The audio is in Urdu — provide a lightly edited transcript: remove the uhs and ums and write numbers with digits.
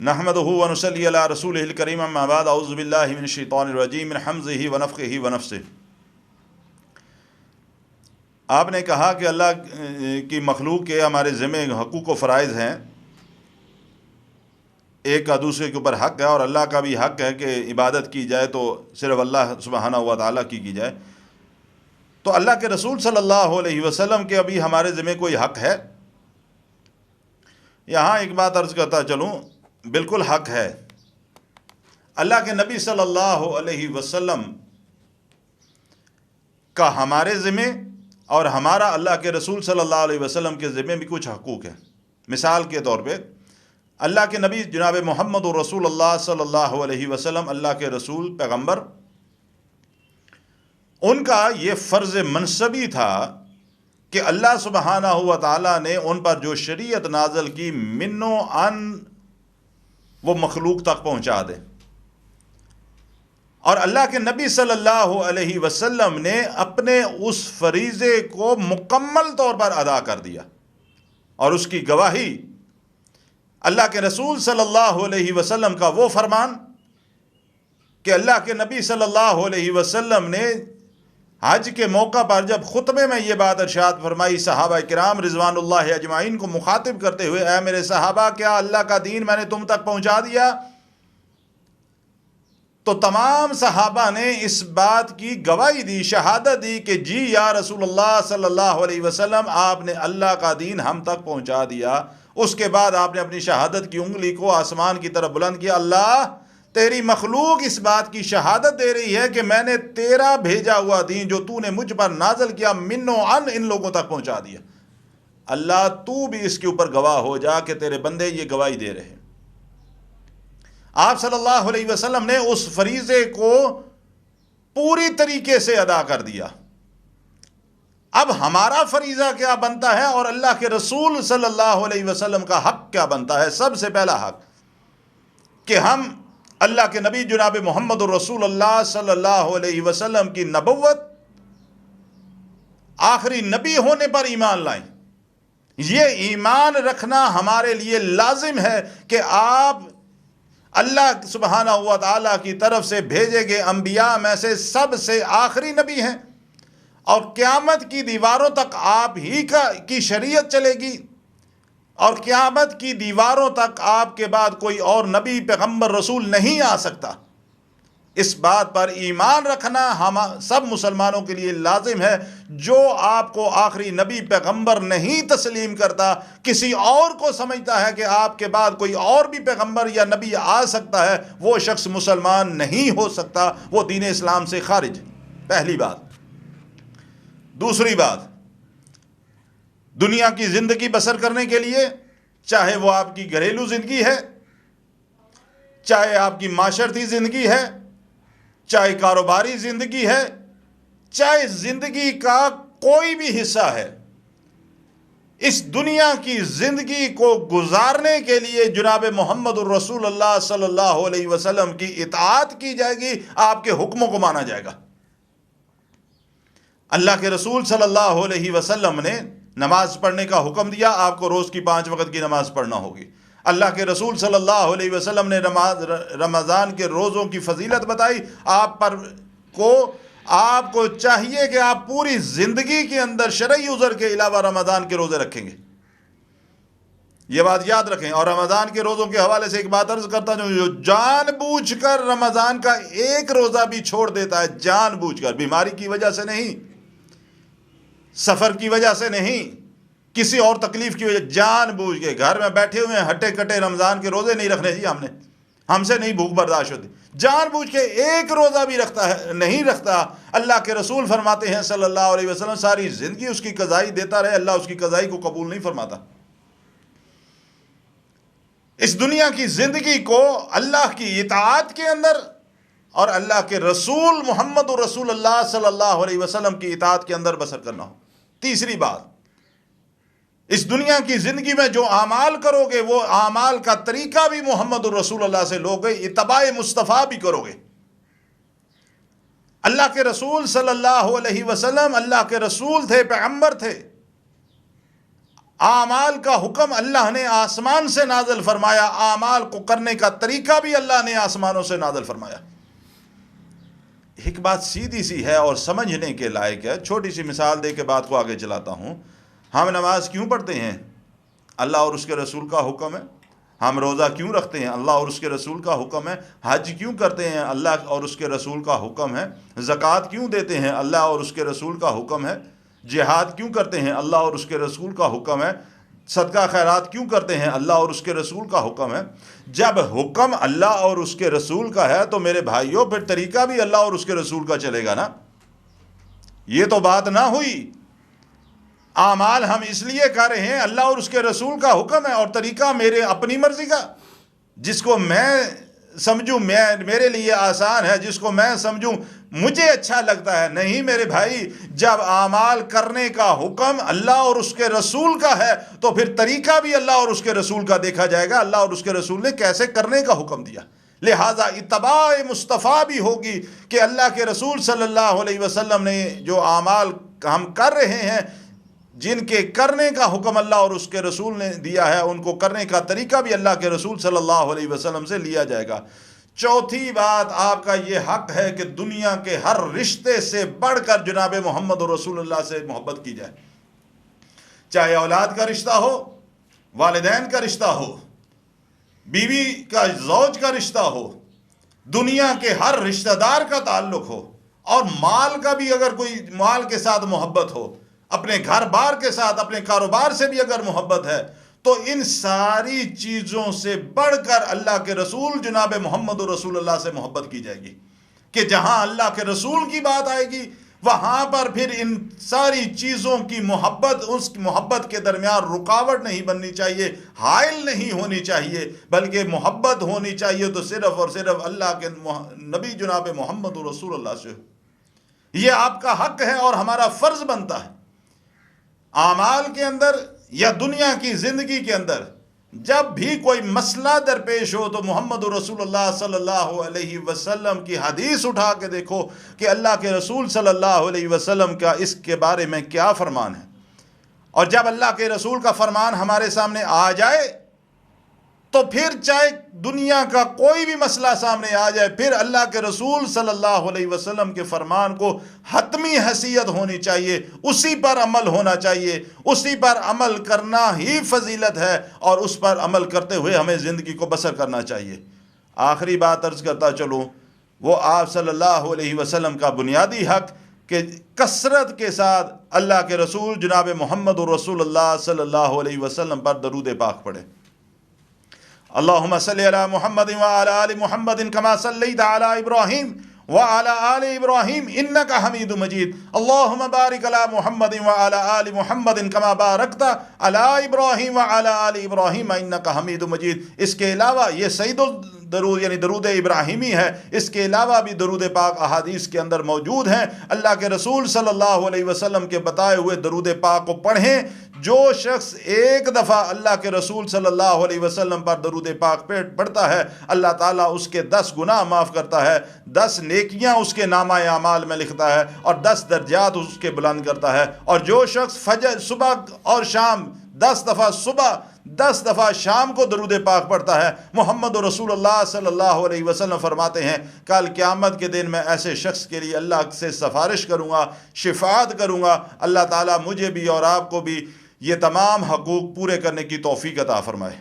نحمدہ ونصلی علی رسولہ الکریم اما بعد اعوذ باللہ من الشیطان الرجیم من حمزہ ونفخہ ونفثہ۔ آپ نے کہا کہ اللہ کی مخلوق کے ہمارے ذمہ حقوق و فرائض ہیں، ایک کا دوسرے کے اوپر حق ہے، اور اللہ کا بھی حق ہے کہ عبادت کی جائے تو صرف اللہ سبحانہ و تعالیٰ کی جائے۔ تو اللہ کے رسول صلی اللہ علیہ وسلم کے ابھی ہمارے ذمہ کوئی حق ہے؟ یہاں ایک بات عرض کرتا چلوں، بالکل حق ہے۔ اللہ کے نبی صلی اللہ علیہ وسلم کا ہمارے ذمہ اور ہمارا اللہ کے رسول صلی اللہ علیہ وسلم کے ذمہ بھی کچھ حقوق ہیں۔ مثال کے طور پہ اللہ کے نبی جناب محمد رسول اللہ صلی اللہ علیہ وسلم، اللہ کے رسول پیغمبر، ان کا یہ فرض منصبی تھا کہ اللہ سبحانہ و تعالیٰ نے ان پر جو شریعت نازل کی من و عن وہ مخلوق تک پہنچا دے، اور اللہ کے نبی صلی اللہ علیہ وسلم نے اپنے اس فریضے کو مکمل طور پر ادا کر دیا، اور اس کی گواہی اللہ کے رسول صلی اللہ علیہ وسلم کا وہ فرمان کہ اللہ کے نبی صلی اللہ علیہ وسلم نے حج کے موقع پر جب خطبے میں یہ بات ارشاد فرمائی صحابہ کرام رضوان اللہ اجمعین کو مخاطب کرتے ہوئے، اے میرے صحابہ، کیا اللہ کا دین میں نے تم تک پہنچا دیا؟ تو تمام صحابہ نے اس بات کی گواہی دی، شہادت دی کہ جی یا رسول اللہ صلی اللہ علیہ وسلم، آپ نے اللہ کا دین ہم تک پہنچا دیا۔ اس کے بعد آپ نے اپنی شہادت کی انگلی کو آسمان کی طرف بلند کیا، اللہ تیری مخلوق اس بات کی شہادت دے رہی ہے کہ میں نے تیرا بھیجا ہوا دین جو تو نے مجھ پر نازل کیا من و عن ان لوگوں تک پہنچا دیا۔ اللہ تو بھی اس کے اوپر گواہ ہو جا کہ تیرے بندے یہ گواہی دے رہے ہیں۔ آپ صلی اللہ علیہ وسلم نے اس فریضے کو پوری طریقے سے ادا کر دیا۔ اب ہمارا فریضہ کیا بنتا ہے اور اللہ کے رسول صلی اللہ علیہ وسلم کا حق کیا بنتا ہے؟ سب سے پہلا حق کہ ہم اللہ کے نبی جناب محمد رسول اللہ صلی اللہ علیہ وسلم کی نبوت، آخری نبی ہونے پر ایمان لائیں۔ یہ ایمان رکھنا ہمارے لیے لازم ہے کہ آپ اللہ سبحانہ و تعالیٰ کی طرف سے بھیجے گئے انبیاء میں سے سب سے آخری نبی ہیں، اور قیامت کی دیواروں تک آپ ہی کی شریعت چلے گی، اور قیامت کی دیواروں تک آپ کے بعد کوئی اور نبی پیغمبر رسول نہیں آ سکتا۔ اس بات پر ایمان رکھنا ہم سب مسلمانوں کے لیے لازم ہے۔ جو آپ کو آخری نبی پیغمبر نہیں تسلیم کرتا، کسی اور کو سمجھتا ہے کہ آپ کے بعد کوئی اور بھی پیغمبر یا نبی آ سکتا ہے، وہ شخص مسلمان نہیں ہو سکتا، وہ دین اسلام سے خارج۔ پہلی بات۔ دوسری بات، دنیا کی زندگی بسر کرنے کے لیے، چاہے وہ آپ کی گھریلو زندگی ہے، چاہے آپ کی معاشرتی زندگی ہے، چاہے کاروباری زندگی ہے، چاہے زندگی کا کوئی بھی حصہ ہے، اس دنیا کی زندگی کو گزارنے کے لیے جناب محمد الرسول اللہ صلی اللہ علیہ وسلم کی اطاعت کی جائے گی، آپ کے حکموں کو مانا جائے گا۔ اللہ کے رسول صلی اللہ علیہ وسلم نے نماز پڑھنے کا حکم دیا، آپ کو روز کی 5 وقت کی نماز پڑھنا ہوگی۔ اللہ کے رسول صلی اللہ علیہ وسلم نے رمضان کے روزوں کی فضیلت بتائی، آپ کو چاہیے کہ آپ پوری زندگی کے اندر شرعی عذر کے علاوہ رمضان کے روزے رکھیں گے، یہ بات یاد رکھیں۔ اور رمضان کے روزوں کے حوالے سے ایک بات عرض کرتا ہوں، جو جان بوجھ کر رمضان کا ایک روزہ بھی چھوڑ دیتا ہے، جان بوجھ کر، بیماری کی وجہ سے نہیں، سفر کی وجہ سے نہیں، کسی اور تکلیف کی وجہ، جان بوجھ کے گھر میں بیٹھے ہوئے ہیں، ہٹے کٹے رمضان کے روزے نہیں رکھنے جی، ہم سے نہیں بھوک برداشت ہوتی، جان بوجھ کے ایک روزہ بھی نہیں رکھتا، اللہ کے رسول فرماتے ہیں صلی اللہ علیہ وسلم ساری زندگی اس کی قضائی دیتا رہے، اللہ اس کی قضائی کو قبول نہیں فرماتا۔ اس دنیا کی زندگی کو اللہ کی اطاعت کے اندر اور اللہ کے رسول محمد رسول اللہ صلی اللہ علیہ وسلم کی اطاعت کے اندر بسر کرنا ہو۔ تیسری بات، اس دنیا کی زندگی میں جو اعمال کرو گے وہ اعمال کا طریقہ بھی محمد رسول اللہ سے لو گے، اتباع مصطفیٰ بھی کرو گے۔ اللہ کے رسول صلی اللہ علیہ وسلم اللہ کے رسول تھے، پیغمبر تھے، اعمال کا حکم اللہ نے آسمان سے نازل فرمایا، اعمال کو کرنے کا طریقہ بھی اللہ نے آسمانوں سے نازل فرمایا۔ ایک بات سیدھی سی ہے اور سمجھنے کے لائق ہے، چھوٹی سی مثال دے کے بات کو آگے چلاتا ہوں۔ ہم نماز کیوں پڑھتے ہیں؟ اللہ اور اس کے رسول کا حکم ہے۔ ہم روزہ کیوں رکھتے ہیں؟ اللہ اور اس کے رسول کا حکم ہے۔ حج کیوں کرتے ہیں؟ اللہ اور اس کے رسول کا حکم ہے۔ زکوٰۃ کیوں دیتے ہیں؟ اللہ اور اس کے رسول کا حکم ہے۔ جہاد کیوں کرتے ہیں؟ اللہ اور اس کے رسول کا حکم ہے۔ صدقہ خیرات کیوں کرتے ہیں؟ اللہ اور اس کے رسول کا حکم ہے۔ جب حکم اللہ اور اس کے رسول کا ہے تو میرے بھائیوں پھر طریقہ بھی اللہ اور اس کے رسول کا چلے گا نا۔ یہ تو بات نہ ہوئی۔ اعمال ہم اس لیے کر رہے ہیں، اللہ اور اس کے رسول کا حکم ہے، اور طریقہ میرے اپنی مرضی کا، جس کو میں سمجھوں میرے لیے آسان ہے، جس کو میں سمجھوں مجھے اچھا لگتا ہے۔ نہیں میرے بھائی، جب اعمال کرنے کا حکم اللہ اور اس کے رسول کا ہے تو پھر طریقہ بھی اللہ اور اس کے رسول کا دیکھا جائے گا، اللہ اور اس کے رسول نے کیسے کرنے کا حکم دیا۔ لہٰذا اتباع مصطفیٰ بھی ہوگی کہ اللہ کے رسول صلی اللہ علیہ وسلم نے جو اعمال ہم کر رہے ہیں، جن کے کرنے کا حکم اللہ اور اس کے رسول نے دیا ہے، ان کو کرنے کا طریقہ بھی اللہ کے رسول صلی اللہ علیہ وسلم سے لیا جائے گا۔ چوتھی بات، آپ کا یہ حق ہے کہ دنیا کے ہر رشتے سے بڑھ کر جناب محمد رسول اللہ سے محبت کی جائے، چاہے اولاد کا رشتہ ہو، والدین کا رشتہ ہو، بیوی کا زوج کا رشتہ ہو، دنیا کے ہر رشتہ دار کا تعلق ہو، اور مال کا بھی اگر کوئی مال کے ساتھ محبت ہو، اپنے گھر بار کے ساتھ، اپنے کاروبار سے بھی اگر محبت ہے، تو ان ساری چیزوں سے بڑھ کر اللہ کے رسول جناب محمد رسول اللہ سے محبت کی جائے گی، کہ جہاں اللہ کے رسول کی بات آئے گی وہاں پر پھر ان ساری چیزوں کی محبت، اس محبت کے درمیان رکاوٹ نہیں بننی چاہیے، حائل نہیں ہونی چاہیے، بلکہ محبت ہونی چاہیے تو صرف اور صرف اللہ کے نبی جناب محمد رسول اللہ سے۔ یہ آپ کا حق ہے اور ہمارا فرض بنتا ہے۔ اعمال کے اندر یا دنیا کی زندگی کے اندر جب بھی کوئی مسئلہ درپیش ہو تو محمد رسول اللہ صلی اللہ علیہ وسلم کی حدیث اٹھا کے دیکھو کہ اللہ کے رسول صلی اللہ علیہ وسلم کا اس کے بارے میں کیا فرمان ہے، اور جب اللہ کے رسول کا فرمان ہمارے سامنے آ جائے تو پھر چاہے دنیا کا کوئی بھی مسئلہ سامنے آ جائے، پھر اللہ کے رسول صلی اللہ علیہ وسلم کے فرمان کو حتمی حیثیت ہونی چاہیے، اسی پر عمل ہونا چاہیے، اسی پر عمل کرنا ہی فضیلت ہے، اور اس پر عمل کرتے ہوئے ہمیں زندگی کو بسر کرنا چاہیے۔ آخری بات عرض کرتا چلوں، وہ آپ صلی اللہ علیہ وسلم کا بنیادی حق کہ کثرت کے ساتھ اللہ کے رسول جناب محمد رسول اللہ صلی اللہ علیہ وسلم پر درود پاک پڑھے۔ اللہم صلی علی محمد وعلی آل محمد کما صلیت علی ابراہیم وعلی آل ابراہیم انک حمید مجید۔ اللہم بارک علی محمد وعلی آل محمد کما بارکت علی ابراہیم وعلی آل ابراہیم انک حمید مجید۔ اس کے علاوہ یہ سید الدرود یعنی درود ابراہیمی ہے، اس کے علاوہ بھی درود پاک احادیث کے اندر موجود ہیں۔ اللہ کے رسول صلی اللہ علیہ وسلم کے بتائے ہوئے درود پاک کو پڑھیں۔ جو شخص ایک دفعہ اللہ کے رسول صلی اللہ علیہ وسلم پر درود پاک پڑھتا ہے، اللہ تعالیٰ اس کے 10 گناہ معاف کرتا ہے، 10 نیکیاں اس کے نامہ اعمال میں لکھتا ہے، اور 10 درجات اس کے بلند کرتا ہے۔ اور جو شخص فجر صبح اور شام 10 دفعہ صبح 10 دفعہ شام کو درود پاک پڑھتا ہے، محمد رسول اللہ صلی اللہ علیہ وسلم فرماتے ہیں کل قیامت کے دن میں ایسے شخص کے لیے اللہ سے سفارش کروں گا، شفاعت کروں گا۔ اللہ تعالیٰ مجھے بھی اور آپ کو بھی یہ تمام حقوق پورے کرنے کی توفیق عطا فرمائے۔